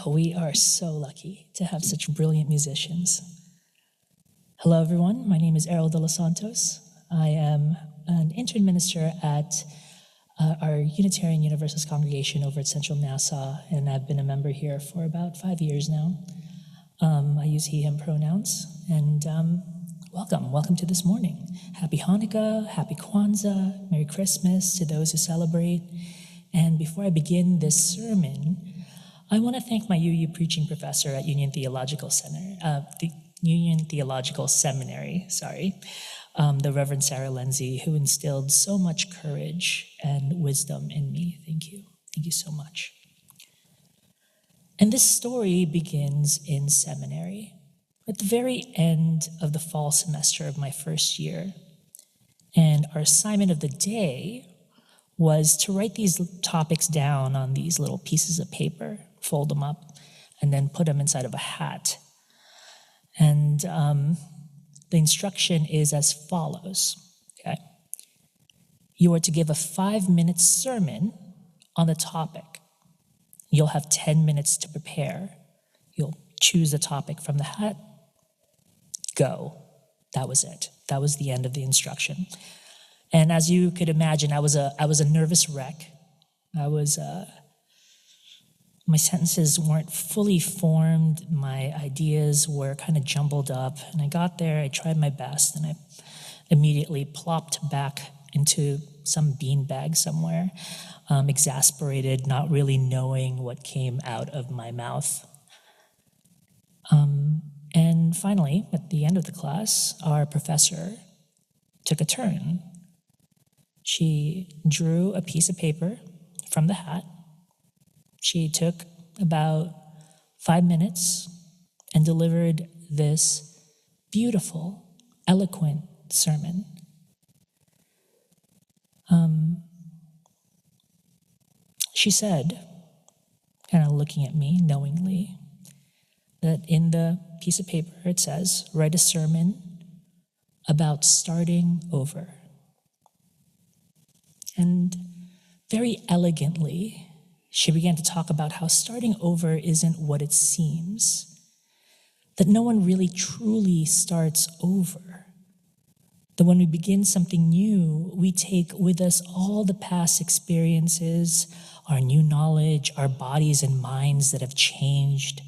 We are so lucky to have such brilliant musicians. Hello, everyone. My name is Erol Delos Santos. I am an intern minister at our Unitarian Universalist congregation over at Central Nassau, and I've been a member here for about 5 years now. I use he, him pronouns, and welcome to this morning. Happy Hanukkah, Happy Kwanzaa, Merry Christmas to those who celebrate. And before I begin this sermon, I want to thank my UU preaching professor at Union Theological Seminary, the Reverend Sarah Lindsay, who instilled so much courage and wisdom in me. Thank you. Thank you so much. And this story begins in seminary, at the very end of the fall semester of my first year. And our assignment of the day was to write these topics down on these little pieces of paper, fold them up, and then put them inside of a hat. And the instruction is as follows, okay? You are to give a 5-minute sermon on the topic. You'll have 10 minutes to prepare. You'll choose a topic from the hat, go. That was it. That was the end of the instruction. And as you could imagine, I was a nervous wreck. My sentences weren't fully formed. My ideas were kind of jumbled up. And I got there, I tried my best, and I immediately plopped back into some beanbag somewhere, exasperated, not really knowing what came out of my mouth. And finally, at the end of the class, our professor took a turn. She drew a piece of paper from the hat. She took about 5 minutes and delivered this beautiful, eloquent sermon. She said, kind of looking at me knowingly, that in the piece of paper it says, write a sermon about starting over. And very elegantly, she began to talk about how starting over isn't what it seems, that no one really truly starts over, that when we begin something new, we take with us all the past experiences, our new knowledge, our bodies and minds that have changed,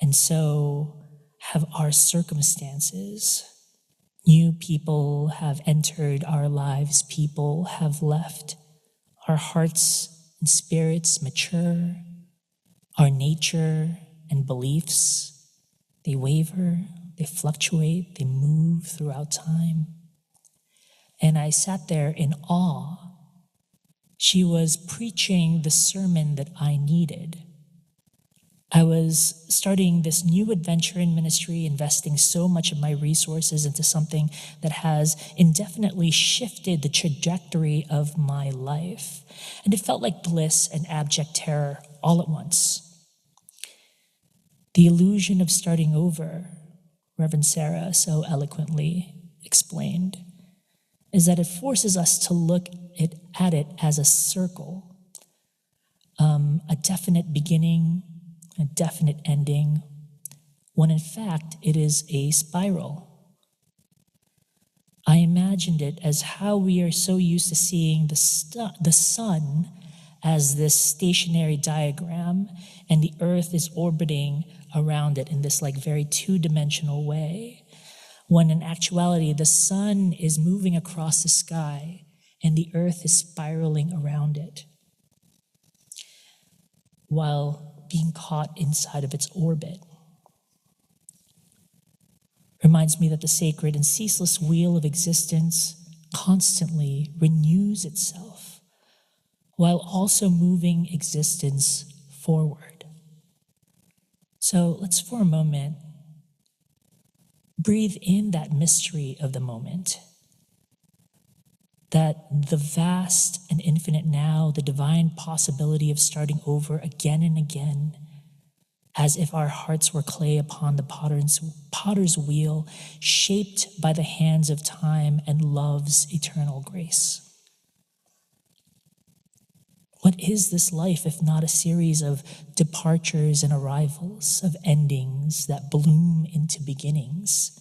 and so have our circumstances. New people have entered our lives, people have left. Our hearts and spirits mature, our nature and beliefs, they waver, they fluctuate, they move throughout time. And I sat there in awe. She was preaching the sermon that I needed. I was starting this new adventure in ministry, investing so much of my resources into something that has indefinitely shifted the trajectory of my life. And it felt like bliss and abject terror all at once. The illusion of starting over, Reverend Sarah so eloquently explained, is that it forces us to look at it as a circle, a definite beginning, a definite ending, when in fact it is a spiral. I imagined it as how we are so used to seeing the sun as this stationary diagram, and the earth is orbiting around it in this very two-dimensional way, when in actuality the sun is moving across the sky and the earth is spiraling around it, while being caught inside of its orbit. Reminds me that the sacred and ceaseless wheel of existence constantly renews itself while also moving existence forward. So let's for a moment breathe in that mystery of the moment, that the vast and infinite now, the divine possibility of starting over again and again, as if our hearts were clay upon the potter's wheel, shaped by the hands of time and love's eternal grace. What is this life if not a series of departures and arrivals, of endings that bloom into beginnings?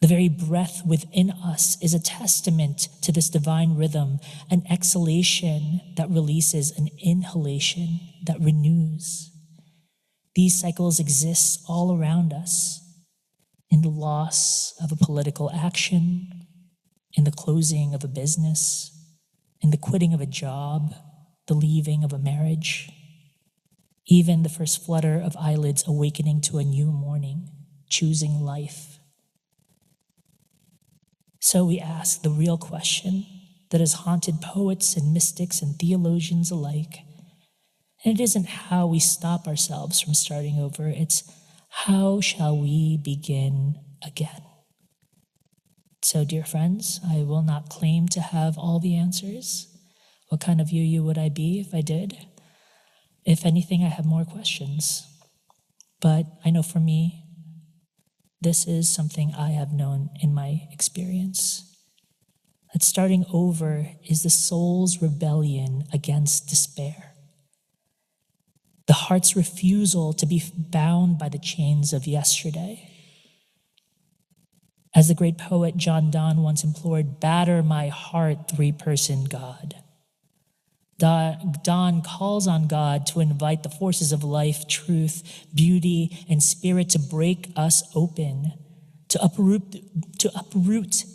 The very breath within us is a testament to this divine rhythm, an exhalation that releases, an inhalation that renews. These cycles exist all around us, in the loss of a political action, in the closing of a business, in the quitting of a job, the leaving of a marriage, even the first flutter of eyelids awakening to a new morning, choosing life. So we ask the real question that has haunted poets and mystics and theologians alike. And it isn't how we stop ourselves from starting over, it's how shall we begin again? So, dear friends, I will not claim to have all the answers. What kind of you would I be if I did? If anything, I have more questions. But I know for me, this is something I have known in my experience. That starting over is the soul's rebellion against despair. The heart's refusal to be bound by the chains of yesterday. As the great poet John Donne once implored, batter my heart, three-person God. Donne calls on God to invite the forces of life, truth, beauty, and spirit to break us open, to uproot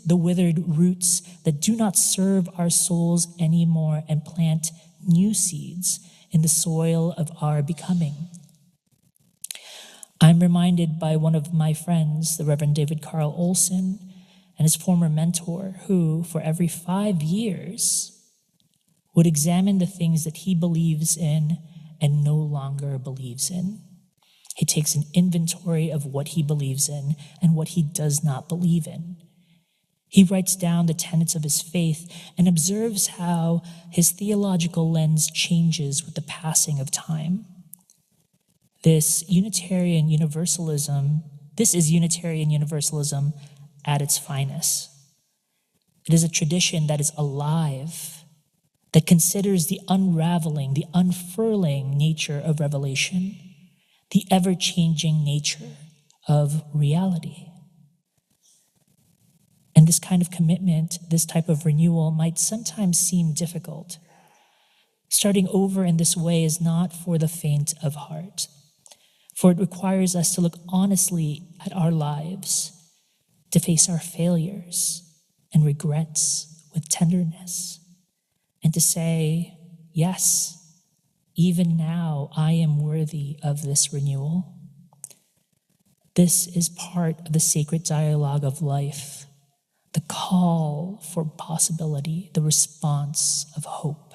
the withered roots that do not serve our souls anymore and plant new seeds in the soil of our becoming. I'm reminded by one of my friends, the Reverend David Carl Olson, and his former mentor, who, for every 5 years, would examine the things that he believes in and no longer believes in. He takes an inventory of what he believes in and what he does not believe in. He writes down the tenets of his faith and observes how his theological lens changes with the passing of time. This is Unitarian Universalism at its finest. It is a tradition that is alive, that considers the unraveling, the unfurling nature of revelation, the ever-changing nature of reality. And this kind of commitment, this type of renewal might sometimes seem difficult. Starting over in this way is not for the faint of heart, for it requires us to look honestly at our lives, to face our failures and regrets with tenderness, and to say, yes, even now I am worthy of this renewal. This is part of the sacred dialogue of life, the call for possibility, the response of hope.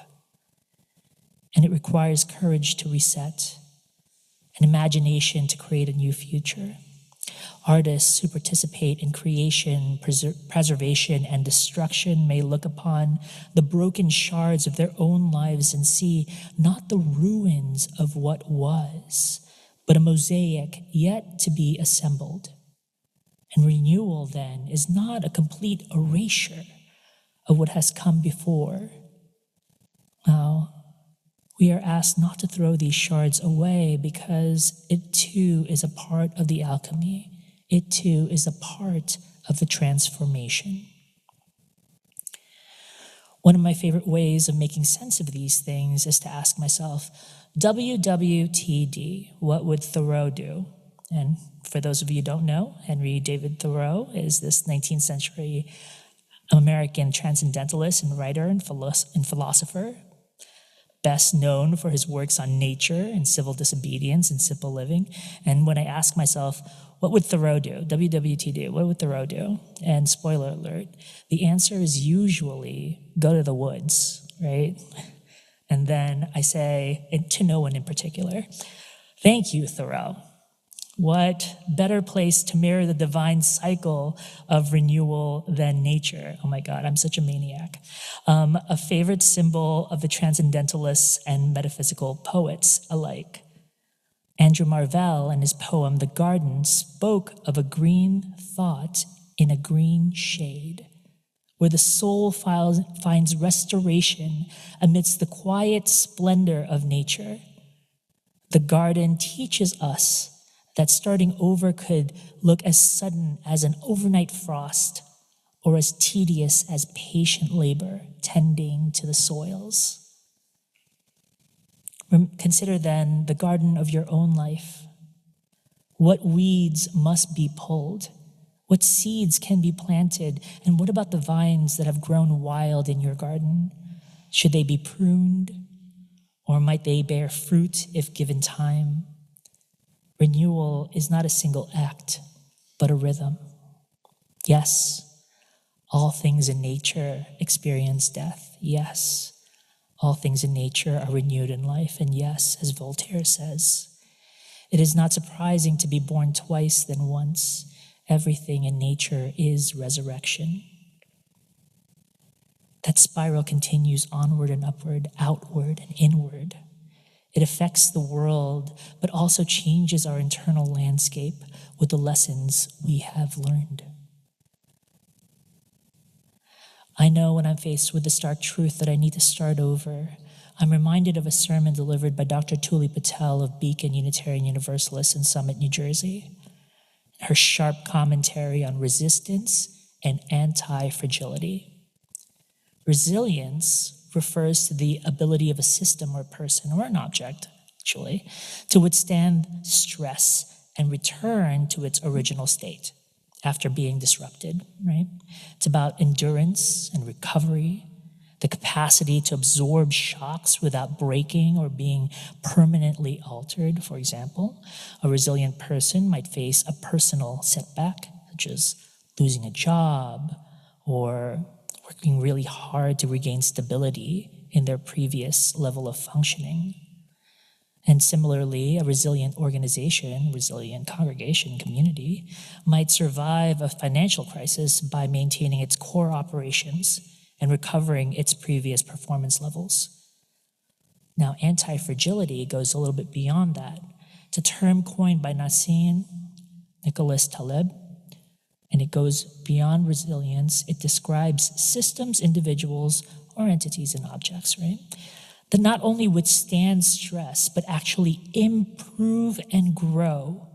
And it requires courage to reset, an imagination to create a new future. Artists who participate in creation, preservation, and destruction may look upon the broken shards of their own lives and see not the ruins of what was, but a mosaic yet to be assembled. And renewal, then, is not a complete erasure of what has come before. Now, we are asked not to throw these shards away because it too is a part of the alchemy. It too is a part of the transformation. One of my favorite ways of making sense of these things is to ask myself, WWTD, what would Thoreau do? And for those of you who don't know, Henry David Thoreau is this 19th century American transcendentalist and writer and philosopher, best known for his works on nature and civil disobedience and simple living. And when I ask myself, what would Thoreau do? WWTD, what would Thoreau do? And spoiler alert, the answer is usually go to the woods, right? And then I say, and to no one in particular, thank you, Thoreau. What better place to mirror the divine cycle of renewal than nature? Oh my God, I'm such a maniac. A favorite symbol of the transcendentalists and metaphysical poets alike. Andrew Marvell, in his poem The Garden, spoke of a green thought in a green shade, where the soul finds restoration amidst the quiet splendor of nature. The garden teaches us that starting over could look as sudden as an overnight frost or as tedious as patient labor tending to the soils. Consider then the garden of your own life. What weeds must be pulled? What seeds can be planted? And what about the vines that have grown wild in your garden? Should they be pruned? Or might they bear fruit if given time? Renewal is not a single act, but a rhythm. Yes, all things in nature experience death. Yes, all things in nature are renewed in life. And yes, as Voltaire says, it is not surprising to be born twice than once. Everything in nature is resurrection. That spiral continues onward and upward, outward and inward. It affects the world, but also changes our internal landscape with the lessons we have learned. I know when I'm faced with the stark truth that I need to start over, I'm reminded of a sermon delivered by Dr. Tuli Patel of Beacon Unitarian Universalist in Summit, New Jersey. Her sharp commentary on resistance and anti-fragility. Resilience refers to the ability of a system or person or an object, actually, to withstand stress and return to its original state after being disrupted, right? It's about endurance and recovery, the capacity to absorb shocks without breaking or being permanently altered. For example, a resilient person might face a personal setback, such as losing a job or working really hard to regain stability in their previous level of functioning. And similarly, a resilient organization, resilient congregation, community, might survive a financial crisis by maintaining its core operations and recovering its previous performance levels. Now, anti-fragility goes a little bit beyond that. It's a term coined by Nassim Nicholas Taleb, and it goes beyond resilience. It describes systems, individuals, or entities and objects, right? That not only withstand stress, but actually improve and grow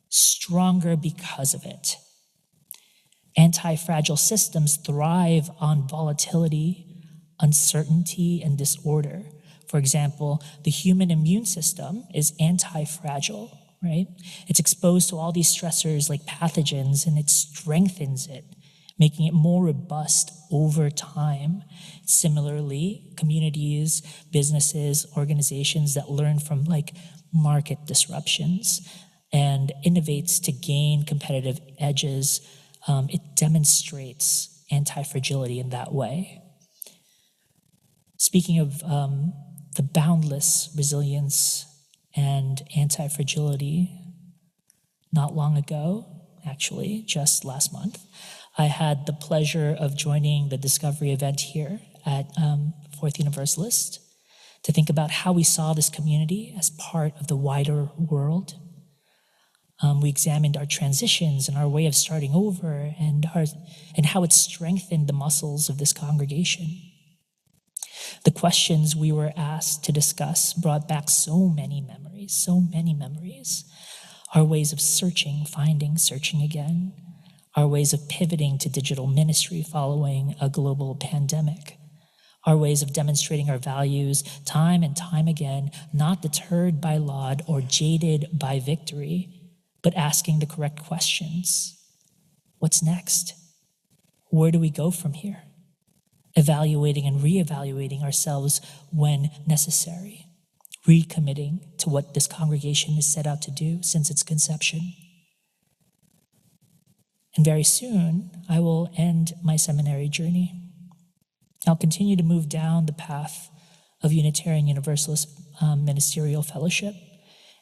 stronger because of it. Anti-fragile systems thrive on volatility, uncertainty, and disorder. For example, the human immune system is anti-fragile, right? It's exposed to all these stressors like pathogens, and it strengthens it, making it more robust over time. Similarly, communities, businesses, organizations that learn from like market disruptions and innovates to gain competitive edges, it demonstrates anti-fragility in that way. Speaking of the boundless resilience and anti-fragility, not long ago, actually, just last month, I had the pleasure of joining the Discovery event here at Fourth Universalist to think about how we saw this community as part of the wider world. We examined our transitions and our way of starting over and how it strengthened the muscles of this congregation. The questions we were asked to discuss brought back so many memories. Our ways of searching, finding, searching again. Our ways of pivoting to digital ministry following a global pandemic. Our ways of demonstrating our values time and time again, not deterred by laud or jaded by victory, but asking the correct questions. What's next? Where do we go from here? Evaluating and reevaluating ourselves when necessary. Recommitting to what this congregation is set out to do since its conception. And very soon, I will end my seminary journey. I'll continue to move down the path of Unitarian Universalist ministerial fellowship,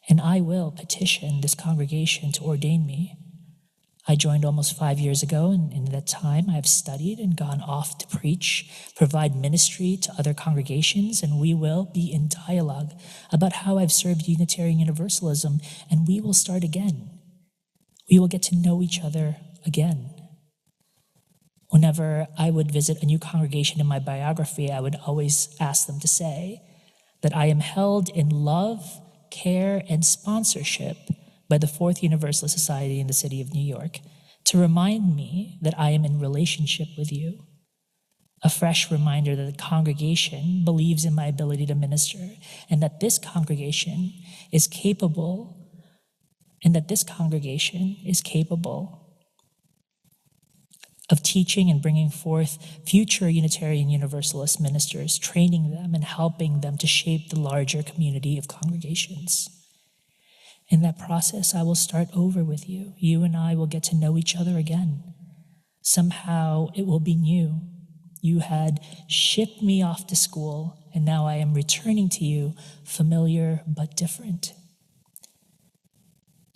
and I will petition this congregation to ordain me. I joined almost 5 years ago, and in that time I have studied and gone off to preach, provide ministry to other congregations, and we will be in dialogue about how I've served Unitarian Universalism, and we will start again. We will get to know each other again. Whenever I would visit a new congregation in my biography, I would always ask them to say that I am held in love, care, and sponsorship by the Fourth Universalist Society in the city of New York to remind me that I am in relationship with you. A fresh reminder that the congregation believes in my ability to minister and that this congregation is capable of teaching and bringing forth future Unitarian Universalist ministers, training them and helping them to shape the larger community of congregations. In that process, I will start over with you. You and I will get to know each other again. Somehow it will be new. You had shipped me off to school, and now I am returning to you, familiar but different.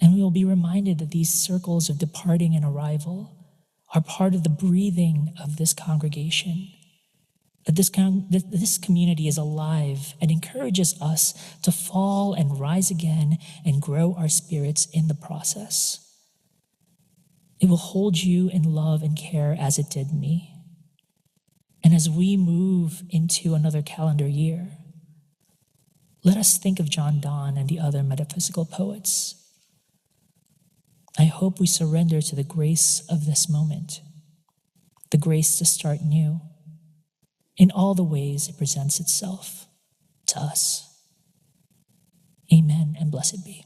And we will be reminded that these circles of departing and arrival are part of the breathing of this congregation, that this community is alive and encourages us to fall and rise again and grow our spirits in the process. It will hold you in love and care as it did me. And as we move into another calendar year, let us think of John Donne and the other metaphysical poets. I hope we surrender to the grace of this moment, the grace to start new in all the ways it presents itself to us. Amen and blessed be.